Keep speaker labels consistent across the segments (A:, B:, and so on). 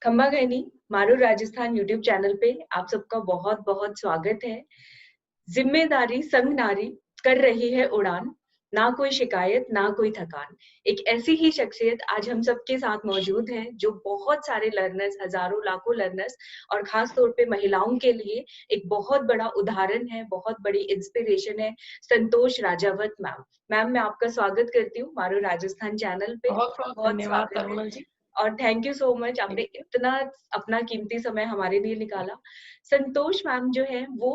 A: खम्बा घनी मारू राजस्थान यूट्यूब चैनल पे आप सबका बहुत बहुत स्वागत है। जिम्मेदारी संग नारी कर रही है उड़ान, ना कोई शिकायत ना कोई थकान। एक ऐसी ही शख्सियत आज हम सबके साथ मौजूद है जो बहुत सारे लर्नर्स, हजारों लाखों लर्नर्स और खास तौर पे महिलाओं के लिए एक बहुत बड़ा उदाहरण है, बहुत बड़ी इंस्पिरेशन है। संतोष राजावत मैम। मैम, मैं आपका स्वागत करती हूँ मारू राजस्थान चैनल पे।
B: बहुत बहुत
A: बहुत
B: धन्यवाद
A: स्वागत है
B: तरुणा जी।
A: और थैंक यू सो मच, आपने इतना अपना कीमती समय हमारे लिए निकाला। संतोष मैम जो है वो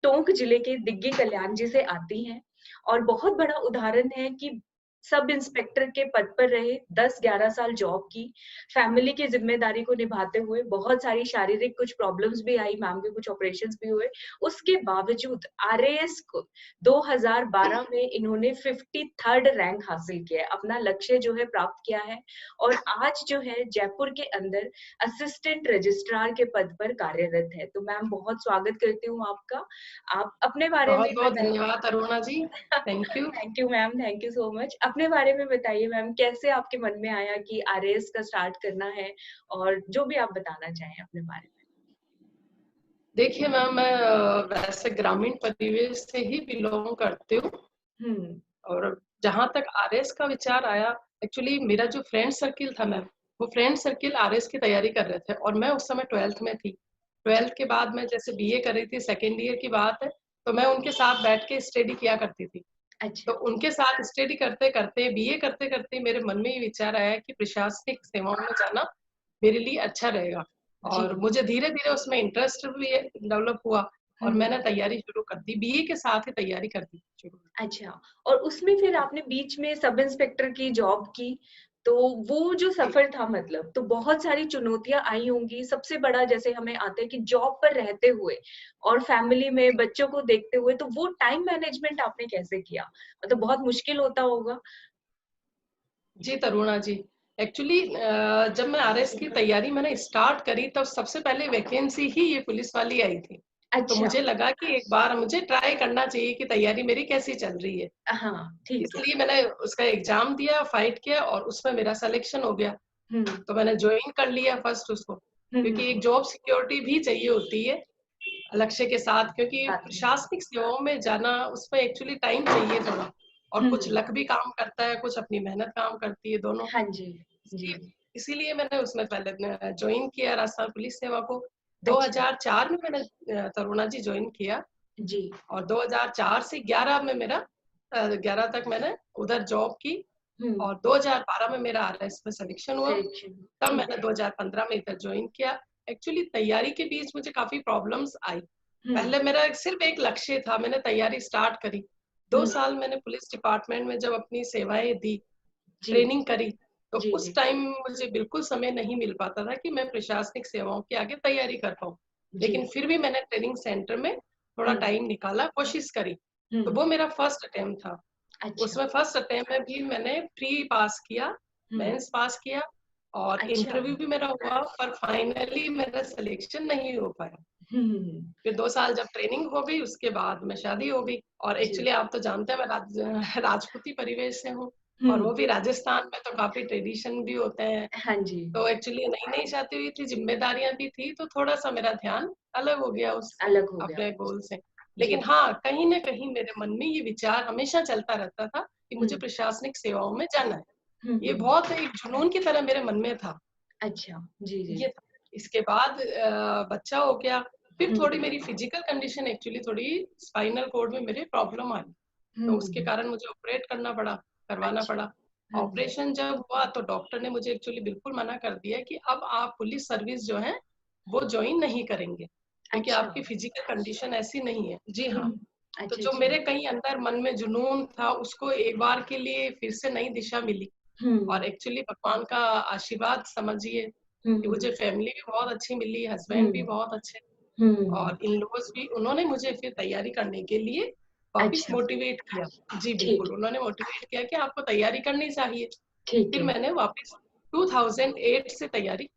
A: टोंक जिले के दिग्गी कल्याण जी से आती हैं और बहुत बड़ा उदाहरण है कि सब इंस्पेक्टर के पद पर रहे, 10-11 साल जॉब की, फैमिली की जिम्मेदारी को निभाते हुए बहुत सारी शारीरिक कुछ प्रॉब्लम्स भी आई, मैम के कुछ ऑपरेशंस भी हुए। उसके बावजूद आरएएस को 2012 में इन्होंने 53rd रैंक हासिल किया है, अपना लक्ष्य जो है प्राप्त किया है और आज जो है जयपुर के अंदर असिस्टेंट रजिस्ट्रार के पद पर कार्यरत है। तो मैम, बहुत स्वागत करती हूँ आपका। आप अपने बारे में
B: बहुत बहुत
A: बताइए।
B: धन्यवाद Taruna ji. Thank you.
A: Thank you ma'am, thank you so much. अपने बारे में बताइए मैम, कैसे आपके मन में आया कि आरएएस का स्टार्ट करना है और जो भी आप बताना चाहें अपने बारे में।
B: देखिए मैम, मैं वैसे ग्रामीण परिवेश से ही बिलोंग करती हूँ। और जहाँ तक आरएस का विचार आया, एक्चुअली मेरा जो फ्रेंड सर्किल था मैम, वो फ्रेंड सर्किल आरएस की तैयारी कर रहे थे और मैं उस समय 12th में थी। 12th के बाद मैं जैसे बीए कर रही थी, सेकेंड ईयर की बात है, तो मैं उनके साथ बैठ के स्टडी किया करती थी। तो
A: अच्छा।
B: उनके साथ स्टडी करते करते, बीए करते करते मेरे मन में ये विचार आया कि प्रशासनिक सेवाओं में जाना मेरे लिए अच्छा रहेगा।
A: जी।
B: और मुझे धीरे धीरे उसमें इंटरेस्ट भी डेवलप हुआ और मैंने तैयारी शुरू कर दी, बीए के साथ ही तैयारी कर दी शुरू।
A: अच्छा, और उसमें फिर आपने बीच में सब इंस्पेक्टर की जॉब की, तो वो जो सफर था मतलब, तो बहुत सारी चुनौतियाँ आई होंगी। सबसे बड़ा जैसे हमें आता है कि जॉब पर रहते हुए और फैमिली में बच्चों को देखते हुए, तो वो टाइम मैनेजमेंट आपने कैसे किया? मतलब बहुत मुश्किल होता होगा।
B: जी तरुणा जी, एक्चुअली जब मैं आरएस की तैयारी मैंने स्टार्ट करी तब सबसे पहले वैकेंसी ही ये पुलिस वाली आई थी। तो
A: अच्छा।
B: मुझे लगा कि एक बार मुझे ट्राई करना चाहिए कि तैयारी मेरी कैसी चल रही है।
A: हाँ, ठीक है।
B: इसलिए मैंने उसका एग्जाम दिया, फाइट किया और उसमें मेरा सिलेक्शन हो गया।
A: हुँ,
B: तो मैंने ज्वाइन कर लिया फर्स्ट उसको,
A: हुँ,
B: क्योंकि एक जॉब सिक्योरिटी भी चाहिए होती है लक्ष्य के साथ, क्योंकि
A: साथ में।
B: प्रशासनिक सेवाओं में जाना उसमें एक्चुअली टाइम चाहिए थोड़ा, और
A: हुँ,
B: कुछ लक भी काम करता है, कुछ अपनी मेहनत काम करती है, दोनों।
A: हाँ जी, जी।
B: इसीलिए इसीलिए मैंने उसमें पहले ज्वाइन किया राजस्थान पुलिस सेवा को।
A: अच्छा,
B: 2004 में मैंने तरुणा जी ज्वाइन किया
A: जी।
B: और 2004 से 11 में मेरा 11 तक मैंने उधर जॉब की
A: हुँ,
B: और 2012 में मेरा आरएस में सिलेक्शन हुआ।
A: सिलेक्शन,
B: तब
A: ठीक
B: मैंने
A: है।
B: 2015 में इधर ज्वाइन किया। एक्चुअली तैयारी के बीच मुझे काफ़ी प्रॉब्लम्स आई।
A: हुँ,
B: पहले मेरा सिर्फ़ एक लक्ष्य था, मैंने तैयारी स्टार्ट करी। 2
A: हुँ,
B: साल मैंने पुलिस डिपार्टमेंट में जब अपनी सेवाएँ दी,
A: जी,
B: ट्रेनिंग करी, तो
A: जी,
B: उस
A: जी,
B: टाइम मुझे बिल्कुल समय नहीं मिल पाता था कि मैं प्रशासनिक सेवाओं की आगे तैयारी कर पाऊँ।
A: जी।
B: लेकिन फिर भी मैंने ट्रेनिंग सेंटर में थोड़ा
A: हुँ,
B: टाइम निकाला, कोशिश करी।
A: हुँ,
B: तो वो मेरा फर्स्ट अटेम्प्ट था।
A: अच्छा,
B: उसमें फर्स्ट अटेम्प्ट में भी मैंने प्री पास किया,
A: हुँ,
B: मेंस पास किया और
A: अच्छा,
B: इंटरव्यू भी मेरा हुआ, पर फाइनली मेरा सिलेक्शन नहीं हो पाया।
A: हुँ,
B: फिर 2 साल जब ट्रेनिंग हो गई, उसके बाद में शादी हो गई और
A: जी,
B: एक्चुअली आप तो जानते हैं मैं राजपूती परिवेश से हूँ और वो
A: हुँ,
B: भी राजस्थान में तो काफ़ी ट्रेडिशन भी होते हैं।
A: हाँ जी,
B: तो एक्चुअली नई-नई शादी हुई थी, ज़िम्मेदारियाँ भी थी, तो थोड़ा-सा मेरा ध्यान अलग हो गया उस
A: अलग हो गया।
B: अपने गोल से।
A: जी,
B: लेकिन हाँ, कहीं न कहीं मेरे मन में ये विचार हमेशा चलता रहता था कि
A: हुँ,
B: मुझे प्रशासनिक सेवाओं में जाना है।
A: हुँ,
B: ये
A: हुँ,
B: बहुत एक जुनून की तरह मेरे मन में था।
A: अच्छा, जी, जी,
B: ये था। इसके बाद बच्चा हो गया, फिर
A: हुँ,
B: थोड़ी मेरी फिजिकल कंडीशन एक्चुअली थोड़ी स्पाइनल कॉर्ड में मेरे प्रॉब्लम आई।
A: हुँ,
B: तो
A: हुँ,
B: उसके
A: हुँ,
B: कारण मुझे ऑपरेट करवाना
A: अच्छा,
B: पड़ा।
A: हुँ, हुँ,
B: ऑपरेशन जब हुआ तो डॉक्टर ने मुझे एक्चुअली बिल्कुल मना कर दिया कि अब आप पुलिस सर्विस जो है, वो जॉइन नहीं करेंगे, क्योंकि
A: अच्छा,
B: आपकी फिजिकल कंडीशन ऐसी नहीं है। जी
A: हुँ,
B: हाँ, तो
A: अच्छा,
B: जो
A: अच्छा,
B: मेरे कहीं अंदर मन में जुनून था, उसको एक बार के लिए फिर से नई दिशा मिली। और
A: हुँ,
B: एक्चुअली भगवान का आशीर्वाद समझिए
A: हुँ,
B: कि मुझे
A: हुँ,
B: फैमिली भी बहुत अच्छी मिली,
A: हुँ,
B: हस्बैंड भी बहुत अच्छे
A: हुँ,
B: और इन-लॉज़ भी, उन्होंने मुझे फिर तैयारी करने के लिए वापस
A: अच्छा,
B: मोटिवेट किया। जी,
A: ठीक,
B: बिल्कुल, उन्होंने मोटिवेट किया कि आपको तैयारी करनी चाहिए।
A: ठीक
B: फिर
A: है,
B: मैंने वापस 2008 से तैयारी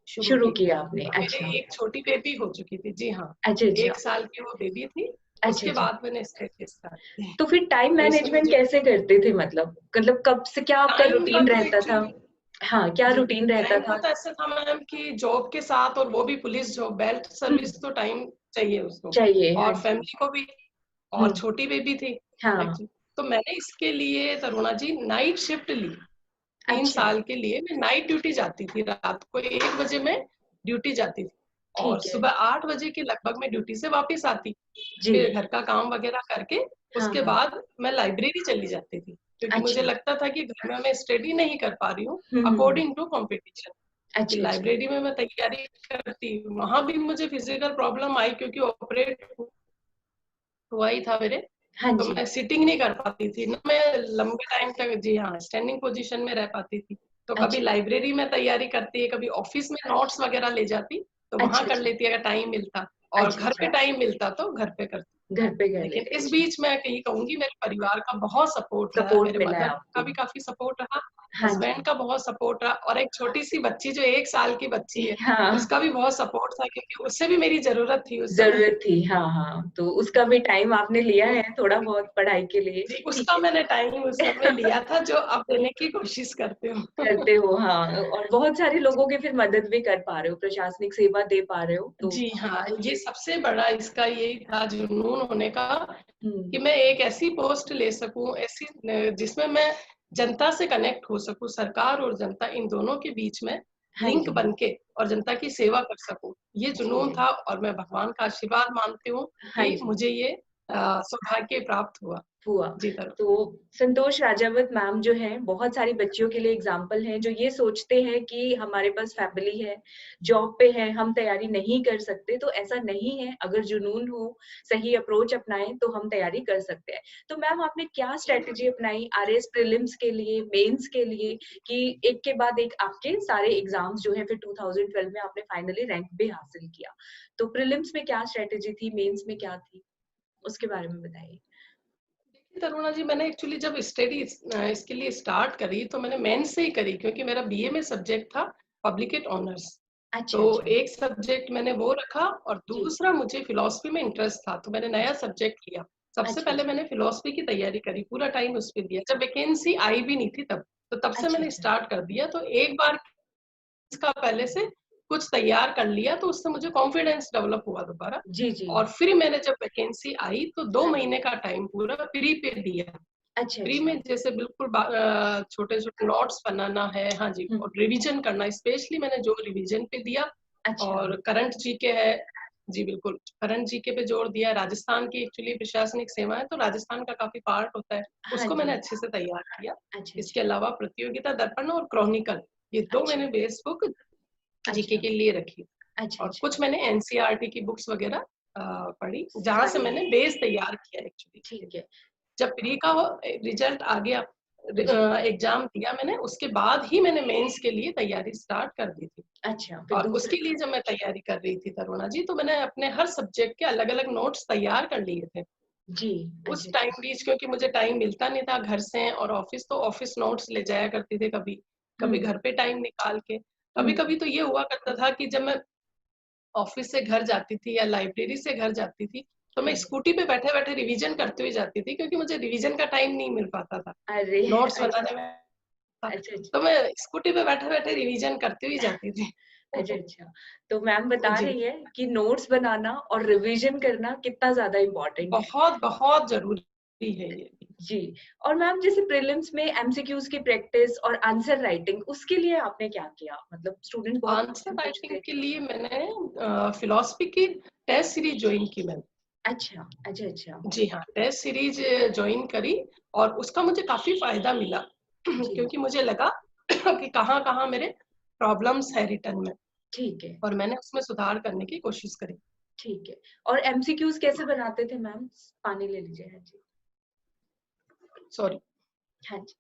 B: शुरू
A: शुरू
B: की।
A: किया आपने,
B: तो मेरे
A: अच्छा,
B: एक छोटी बेबी हो चुकी थी। जी हाँ,
A: अच्छा, अच्छा,
B: 1 साल की वो बेबी थी,
A: अच्छा,
B: उसके
A: अच्छा।
B: बाद मैंने स्टडी स्टार्ट की।
A: तो फिर टाइम
B: फिर उसमें
A: मैनेजमेंट
B: मुझे
A: कैसे करते थे मतलब? मतलब कब से क्या आपका
B: टाइम का
A: रूटीन
B: तो
A: रहता था?
B: एक्चुअली
A: हाँ, क्या
B: जी,
A: रूटीन रहता
B: टाइम का
A: था?
B: तो ऐसा था मैम कि जॉब के साथ, और वो भी पुलिस जॉब, बेल्ट
A: हुँ,
B: सर्विस, तो टाइम चाहिए उसको,
A: चाहिए, हाँ
B: और
A: जी।
B: फैमिली को भी,
A: हुँ,
B: और छोटी बेबी थी
A: हाँ,
B: एक्चुअली। तो मैंने इसके लिए तरुणा जी नाइट शिफ्ट ली। 3
A: अच्छा,
B: साल के लिए मैं नाइट ड्यूटी जाती थी, रात को 1 बजे मैं ड्यूटी जाती थी, और
A: ठीक है।
B: सुबह 8 बजे के लगभग मैं ड्यूटी से वापस आती।
A: जी,
B: फिर घर का काम वगैरह करके
A: हाँ,
B: उसके
A: हाँ,
B: बाद मैं लाइब्रेरी चली जाती थी, क्योंकि मुझे
A: अच्छा।
B: लगता था कि घर में मैं स्टडी नहीं कर पा रही हूँ
A: हुँ, हुँ, हुँ।
B: According to competition. कि
A: अच्छा, अच्छा।
B: लाइब्रेरी में मैं तैयारी करती, वहाँ भी मुझे फिजिकल प्रॉब्लम आई, क्योंकि ऑपरेट हुआ ही था मेरे,
A: हाँ
B: तो
A: जी,
B: मैं सिटिंग नहीं कर पाती थी, ना मैं लंबे टाइम तक, जी हाँ, स्टैंडिंग पोजीशन में रह पाती थी। तो कभी
A: अच्छा,
B: लाइब्रेरी में तैयारी करती, कभी ऑफिस में नोट्स वगैरह ले जाती, तो वहाँ
A: अच्छा,
B: कर
A: अच्छा,
B: लेती अगर टाइम मिलता, और
A: अच्छा,
B: घर पे
A: अच्छा,
B: टाइम मिलता तो घर पे करती।
A: घर पे कर
B: लेकिन
A: लेते,
B: इस
A: अच्छा।
B: बीच मैं यही कहूँगी, मेरे परिवार का बहुत सपोर्ट रहा,
A: सपोर्ट
B: मेरे
A: मिला है
B: मदर का
A: आपको।
B: भी काफ़ी सपोर्ट रहा,
A: हाँ
B: हस्बैंड
A: जी,
B: का बहुत सपोर्ट रहा, और एक छोटी-सी बच्ची जो 1 साल की बच्ची है,
A: हाँ।
B: उसका भी बहुत सपोर्ट था, क्योंकि उससे भी मेरी ज़रूरत थी उस समय।
A: ज़रूरत थी, हाँ, हाँ। तो उसका भी टाइम आपने लिया है थोड़ा-बहुत पढ़ाई के लिए,
B: जी,
A: ठीक
B: उसका
A: है।
B: मैंने टाइम उस समय लिया था, जो अब देने की कोशिश करती हूँ।
A: करते हो, हाँ, और बहुत सारे लोगों की फिर मदद भी कर पा रहे हो, प्रशासनिक सेवा दे पा रहे हो, तो
B: जी हाँ, ये सबसे बड़ा इसका यही था जुनून होने का,
A: हुँ,
B: कि मैं एक ऐसी पोस्ट ले सकूँ, ऐसी जिसमें मैं जनता से कनेक्ट हो सकूँ, सरकार और जनता इन दोनों के बीच में
A: हाँ
B: लिंक
A: जी,
B: बन के, और जनता की सेवा कर सकूँ। ये
A: जी,
B: जुनून था, और मैं भगवान का आशीर्वाद मानती हूँ
A: हाँ
B: कि
A: जी।
B: मुझे ये सौभाग्य प्राप्त हुआ।
A: हुआ।
B: जी, ज़रूर।
A: तो संतोष राजावत मैम जो हैं, बहुत सारी बच्चियों के लिए एग्ज़ाम्पल हैं, जो ये सोचते हैं कि हमारे पास फैमिली है, जॉब पे है, हम तैयारी नहीं कर सकते, तो ऐसा नहीं है। अगर जुनून हो, सही अप्रोच अपनाएँ, तो हम तैयारी कर सकते हैं। तो मैम आपने क्या स्ट्रैटेजी अपनाई आरएस प्रीलिम्स के लिए, मेंस के लिए कि एक के बाद एक आपके सारे एग्ज़ाम्स जो हैं, फिर 2012 में आपने फाइनली रैंक भी हासिल किया। तो प्रीलिम्स में क्या स्ट्रैटेजी थी, मेंस में क्या थी? उसके बारे में बताइए।
B: देखिए तरुणा जी, मैंने एक्चुअली जब स्टडी इसके लिए स्टार्ट करी, तो मैंने मेंस से ही करी, क्योंकि मेरा बीए में सब्जेक्ट था पब्लिक ऑनर्स।
A: अच्छा,
B: तो
A: अच्छा।
B: एक सब्जेक्ट मैंने वो रखा, और
A: जी।
B: दूसरा मुझे फिलॉसफी में इंटरेस्ट था, तो मैंने नया
A: जी।
B: सब्जेक्ट लिया। सबसे
A: अच्छा,
B: पहले
A: अच्छा।
B: मैंने फिलॉसफी की तैयारी करी, पूरा टाइम उस पे दिया, जब वैकेंसी आई भी नहीं थी तब। तो तब से
A: अच्छा,
B: मैंने
A: अच्छा।
B: स्टार्ट कर दिया, तो एक बार इसका पहले से कुछ तैयार कर लिया, तो उससे मुझे कॉन्फिडेंस डेवलप हुआ दोबारा।
A: जी, जी।
B: और फिर मैंने जब वैकेंसी आई, तो 2
A: हाँ जी।
B: महीने का टाइम पूरा फ्री पे दिया।
A: अच्छा,
B: फ्री
A: अच्छा।
B: में जैसे बिल्कुल छोटे-छोटे नोट्स बनाना है, हाँ जी,
A: हुँ।
B: और रिवीजन करना, स्पेशली मैंने जो रिवीजन पे दिया,
A: अच्छा।
B: और करंट जीके है, जी बिल्कुल, करंट जीके पे जोर दिया। राजस्थान की एक्चुअली प्रशासनिक सेवा है, तो राजस्थान का काफ़ी पार्ट होता है,
A: हाँ
B: उसको मैंने
A: जी।
B: अच्छे से तैयार किया।
A: अच्छा,
B: इसके
A: अच्छा।
B: अलावा प्रतियोगिता दर्पण और क्रॉनिकल, ये 2
A: अच्छा,
B: मैंने बेस बुक जीके
A: अच्छा।
B: के लिए रखी,
A: अच्छा,
B: और
A: अच्छा।
B: कुछ मैंने एनसीईआरटी की बुक्स वगैरह पढ़ी, जहाँ से
A: फाइनल
B: मैंने बेस तैयार किया एक्चुअली।
A: ठीक है।
B: जब प्री का रिजल्ट आ गया,
A: जी।
B: एग्जाम दिया मैंने, उसके बाद ही मैंने मेंस के लिए तैयारी स्टार्ट कर दी थी।
A: अच्छा, फिर
B: और उसके
A: दूसरा
B: लिए जब मैं तैयारी कर रही थी तरुणा जी, तो मैंने अपने हर सब्जेक्ट के अलग-अलग नोट्स तैयार कर लिए थे।
A: जी।
B: उस
A: अच्छा,
B: टाइम
A: अच्छा।
B: बीच, क्योंकि मुझे टाइम मिलता नहीं था घर से, और ऑफिस तो ऑफिस नोट्स ले जाया करती थी कभी,
A: हुँ।
B: कभी घर पे टाइम निकाल के।
A: हुँ।
B: कभी-कभी तो ये हुआ करता था कि जब मैं ऑफिस से घर जाती थी या लाइब्रेरी से घर जाती थी, तो मैं
A: हाँ जी।
B: स्कूटी पे बैठे-बैठे रिवीजन करते हुए जाती थी, क्योंकि मुझे रिवीजन का टाइम नहीं मिल पाता था,
A: अरे!
B: नोट्स
A: अच्छा,
B: बनाने में था।
A: अच्छा, अच्छा।
B: तो मैं स्कूटी पे बैठे-बैठे रिवीजन करती हुई जाती थी।
A: अच्छा, अच्छा। तो मैम बता
B: जी,
A: रही है कि नोट्स बनाना और रिविज़न करना कितना ज़्यादा इम्पोर्टेंट है।
B: बहुत ज़रूरी है ये।
A: जी, और मैम जैसे प्रीलिम्स में एमसीक्यूज़ की प्रैक्टिस और आंसर राइटिंग उसके लिए आपने क्या किया? मतलब स्टूडेंट बहुत
B: आंसर
A: क्वेश्चन
B: राइटिंग
A: पूछते
B: के
A: थे।
B: लिए मैंने फिलॉसफी की टेस्ट सीरीज जॉइन की मैंने।
A: अच्छा, अच्छा, अच्छा।
B: जी हाँ, टेस्ट सीरीज जॉइन करी, और उसका मुझे काफ़ी फ़ायदा मिला,
A: जी,
B: क्योंकि मुझे लगा कि कहाँ-कहाँ मेरे प्रॉब्लम्स है रिटर्न में,
A: ठीक है,
B: और मैंने उसमें सुधार करने की कोशिश करी।
A: ठीक है। और एमसीक्यूज़ कैसे बनाते थे मैम? पानी ले लीजिए। हाँ जी।
B: सॉरी।
A: हाँ जी।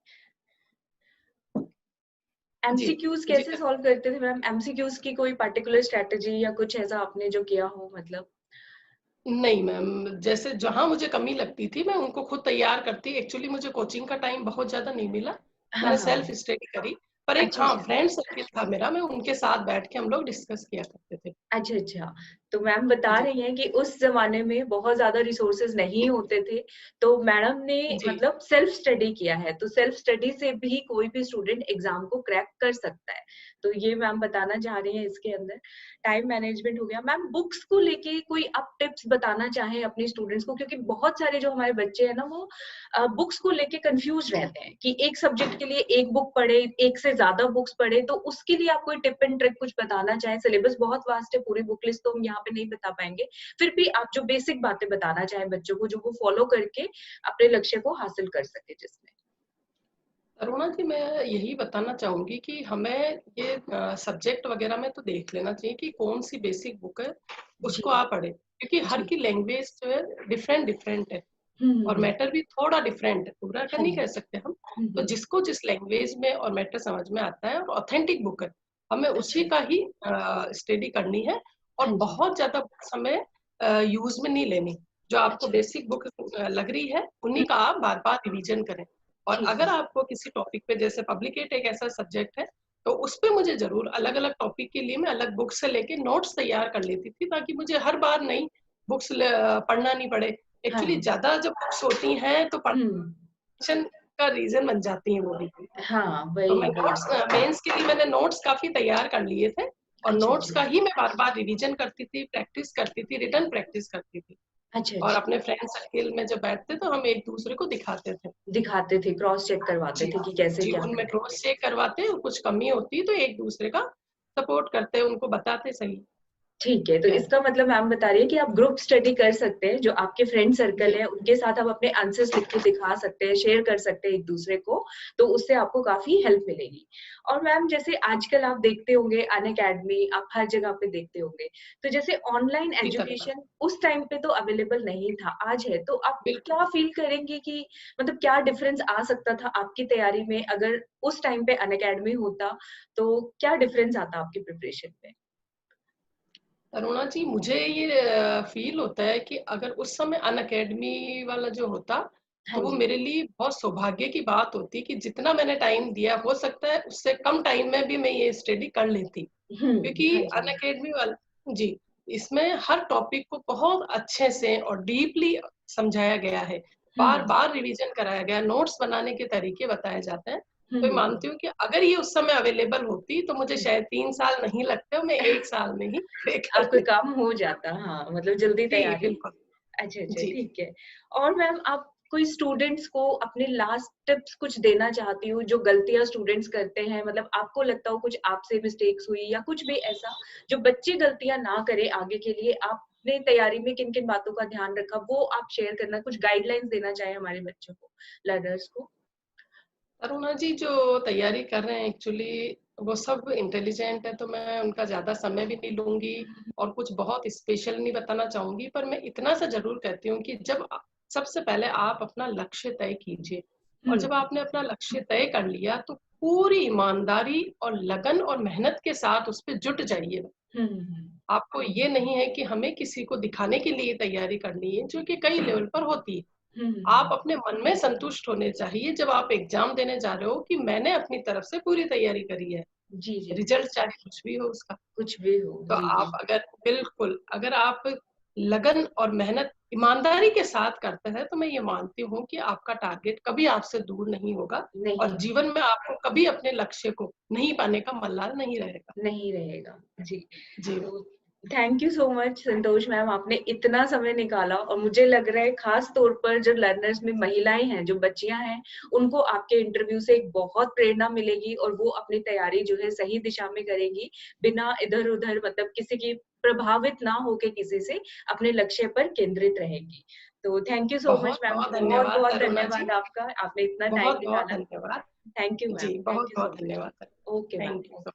B: जी,
A: एमसीक्यूज़
B: जी।
A: कैसे सॉल्व करते थे मैम? एमसीक्यूज़ की कोई पर्टिकुलर स्ट्रैटेजी या कुछ ऐसा आपने जो किया हो मतलब?
B: नहीं मैम, जैसे जहाँ मुझे कमी लगती थी, मैं उनको खुद तैयार करती। एक्चुअली मुझे कोचिंग का टाइम बहुत ज़्यादा नहीं मिला,
A: हाँ,
B: मैंने सेल्फ
A: हाँ।
B: स्टडी करी। पर एक
A: अच्छा,
B: हाँ,
A: अच्छा।
B: फ्रेंड सर्किल था मेरा, मैं उनके साथ बैठ के हम लोग डिस्कस किया करते थे।
A: अच्छा, अच्छा। तो मैम बता
B: जी,
A: रही हैं कि उस ज़माने में बहुत ज़्यादा रिसोर्सेज़ नहीं होते थे, तो मैडम ने
B: जी।
A: मतलब सेल्फ स्टडी किया है, तो सेल्फ स्टडी से भी कोई भी स्टूडेंट एग्ज़ाम को क्रैक कर सकता है। तो ये मैम बताना चाह रही हैं इसके अंदर। टाइम मैनेजमेंट हो गया। मैम बुक्स को लेके कोई आप टिप्स बताना चाहें अपने स्टूडेंट्स को, क्योंकि बहुत सारे जो हमारे बच्चे हैं ना वो बुक्स को लेके कन्फ्यूज़ रहते हैं कि एक सब्जेक्ट के लिए एक बुक पढ़े, एक से ज़्यादा बुक्स पढ़े, तो उसके लिए आप कोई टिप एंड ट्रिक कुछ बताना चाहें? सिलेबस बहुत वास्ट है, पूरी बुक लिस्ट तो हम यहाँ पे नहीं बता पाएँगे। फिर भी आप जो बेसिक बातें बताना चाहें बच्चों को, जो वो फॉलो करके अपने लक्ष्य को हासिल कर सकें जिसमें?
B: अरुणा जी, मैं यही बताना चाहूँगी कि हमें ये सब्जेक्ट वगैरह में तो देख लेना चाहिए कि कौन-सी बेसिक बुक है,
A: जी,
B: उसको आप पढ़ें। क्योंकि हर
A: जी।
B: की लैंग्वेज जो है डिफरेंट है
A: हुँ, हुँ,
B: और
A: हुँ।
B: मैटर भी थोड़ा डिफरेंट है, पूरा का
A: हाँ
B: नहीं
A: जी।
B: कह सकते हम।
A: हुँ,
B: तो
A: हुँ।
B: जिसको जिस लैंग्वेज में और मैटर समझ में आता है और ऑथेंटिक बुक है, हमें उसी
A: अच्छा।
B: का ही स्टडी करनी है और
A: हाँ जी।
B: बहुत ज़्यादा बुक्स हमें यूज़ में नहीं लेनी। जो आपको
A: अच्छा।
B: बेसिक बुक लग रही है,
A: हुँ,
B: उन्हीं का आप बार-बार रिवीजन करें। और
A: ठीक
B: अगर
A: है।
B: आपको किसी टॉपिक पे, जैसे पब्लिकेट एक ऐसा सब्जेक्ट है, तो उसपे मुझे ज़रूर अलग-अलग टॉपिक के लिए मैं अलग बुक से लेके नोट्स तैयार कर लेती थी, ताकि मुझे हर बार नई बुक्स पढ़ना नहीं पड़े। एक्चुअली
A: हाँ।
B: ज़्यादा जब बुक्स होती हैं तो
A: हुँ।
B: टेंशन का रीज़न बन जाती हैं वो भी।
A: हाँ,
B: तो
A: वही,
B: मैं
A: वही।
B: नोट्स मेंस के लिए मैंने नोट्स काफ़ी तैयार कर लिए थे और
A: अच्छा,
B: नोट्स
A: अच्छा।
B: का ही मैं बार-बार रिवीजन करती थी, प्रैक्टिस करती थी, रिटन प्रैक्टिस करती थी।
A: अच्छा,
B: और
A: अच्छा।
B: अपने फ्रेंड सर्किल में जब बैठते तो हम एक-दूसरे को दिखाते थे।
A: दिखाते थे, क्रॉस चेक करवाते
B: जी,
A: थे कि कैसे
B: जी,
A: क्या
B: उनमें
A: करें।
B: क्रॉस चेक करवाते और कुछ कमी होती तो एक-दूसरे का सपोर्ट करते, उनको बताते सही
A: ठीक है, तो
B: क्या है।
A: इसका मतलब मैम बता रही है कि आप ग्रुप स्टडी कर सकते हैं, जो आपके फ्रेंड सर्कल
B: जी,
A: है, उनके साथ आप अपने आंसर्स लिख के दिखा सकते हैं, शेयर कर सकते हैं एक-दूसरे को, तो उससे आपको काफ़ी हेल्प मिलेगी। और मैम जैसे आजकल आप देखते होंगे अनअकैडमी, आप हर जगह पे देखते होंगे, तो जैसे ऑनलाइन
B: पूरी तरह,
A: एजुकेशन उस टाइम पे तो अवेलेबल नहीं था, आज है, तो आप
B: बिल्कुल।
A: क्या फ़ील करेंगे कि मतलब क्या डिफरेंस आ सकता था आपकी तैयारी में अगर उस टाइम पे अनअकैडमी होता, तो क्या डिफरेंस आता आपकी प्रिपरेशन में?
B: अरुणा जी, मुझे ये फ़ील होता है कि अगर उस समय अनअकैडमी वाला जो होता,
A: हाँ
B: तो वो
A: जी।
B: मेरे लिए बहुत सौभाग्य की बात होती कि जितना मैंने टाइम दिया, हो सकता है उससे कम टाइम में भी मैं ये स्टडी कर लेती।
A: हुँ,
B: क्योंकि
A: हाँ जी।
B: अनअकैडमी वाला जी, इसमें हर टॉपिक को बहुत अच्छे से और डीपली समझाया गया है।
A: हुँ,
B: बार-बार रिवीजन कराया गया है, नोट्स बनाने के तरीके बताए जाते हैं।
A: हुँ,
B: तो मैं
A: हुँ,
B: मानती
A: हुँ।
B: हूँ कि अगर ये उस समय अवेलेबल होती, तो मुझे
A: हुँ।
B: शायद 3 साल नहीं लगते और मैं 1 साल में ही क्लियर कर
A: आपका
B: लेती।
A: काम हो जाता, हाँ, मतलब जल्दी
B: जी,
A: तैयारी
B: बिल्कुल।
A: अच्छा, अच्छा,
B: जी।
A: ठीक है। और मैम आप कोई स्टूडेंट्स को अपने लास्ट टिप्स कुछ देना चाहती हो, जो गलतियाँ स्टूडेंट्स करते हैं, मतलब आपको लगता हो कुछ आपसे मिस्टेक्स हुई या कुछ भी ऐसा, जो बच्चे गलतियाँ ना करें आगे के लिए, आपने तैयारी में किन-किन बातों का ध्यान रखा, वो आप शेयर करना, कुछ गाइडलाइंस देना चाहें हमारे बच्चों को, लर्नर्स को?
B: अरुणा जी, जो तैयारी कर रहे हैं एक्चुअली वो सब इंटेलिजेंट है, तो मैं उनका ज़्यादा समय भी नहीं लूँगी और कुछ बहुत स्पेशल नहीं बताना चाहूँगी। पर मैं इतना सा ज़रूर कहती हूँ कि जब सबसे पहले आप अपना लक्ष्य तय कीजिए और
A: हुँ,
B: जब आपने अपना लक्ष्य तय कर लिया, तो पूरी ईमानदारी और लगन और मेहनत के साथ उस पे जुट जाइए।
A: हुँ, हुँ, हुँ।
B: आपको ये नहीं है कि हमें किसी को दिखाने के लिए तैयारी करनी है, जो कि कई लेवल पर होती है।
A: हुँ, हुँ,
B: आप
A: हुँ।
B: अपने मन में संतुष्ट होने चाहिए जब आप एग्ज़ाम देने जा रहे हो कि मैंने अपनी तरफ से पूरी तैयारी करी है।
A: जी, जी।
B: रिज़ल्ट चाहे कुछ भी हो उसका।
A: कुछ भी हो।
B: तो
A: जी,
B: आप
A: जी।
B: अगर बिल्कुल, अगर आप लगन और मेहनत ईमानदारी के साथ करते हैं, तो मैं ये मानती हूँ कि आपका टारगेट कभी आपसे दूर नहीं होगा और
A: नहीं,
B: जीवन में आपको कभी अपने लक्ष्य को नहीं पाने का मल्लाल नहीं रहेगा।
A: नहीं रहेगा। जी।
B: जी,
A: तो thank you so much Santosh ma'am, आपने इतना समय निकाला और मुझे लग रहा है खास तौर पर जो लर्नर्स में महिलाएँ हैं, जो बच्चियाँ हैं, उनको आपके इंटरव्यू से एक बहुत प्रेरणा मिलेगी और वो अपनी तैयारी जो है सही दिशा में करेंगी, बिना इधर-उधर मतलब किसी की प्रभावित ना होके किसी से अपने लक्ष्य पर केंद्रित रहेंगी। तो thank you so much ma'am,
B: बहुत-बहुत धन्यवाद
A: बहुत-बहुत
B: अरुणा जी।
A: धन्यवाद आपका, आपने इतना टाइम
B: बहुत-बहुत
A: निकाला।
B: धन्यवाद।
A: थैंक यू मैम,
B: जी,
A: थैंक यू सो
B: बहुत-बहुत
A: मच।
B: धन्यवाद।
A: Okay
B: thank
A: ma'am.
B: You so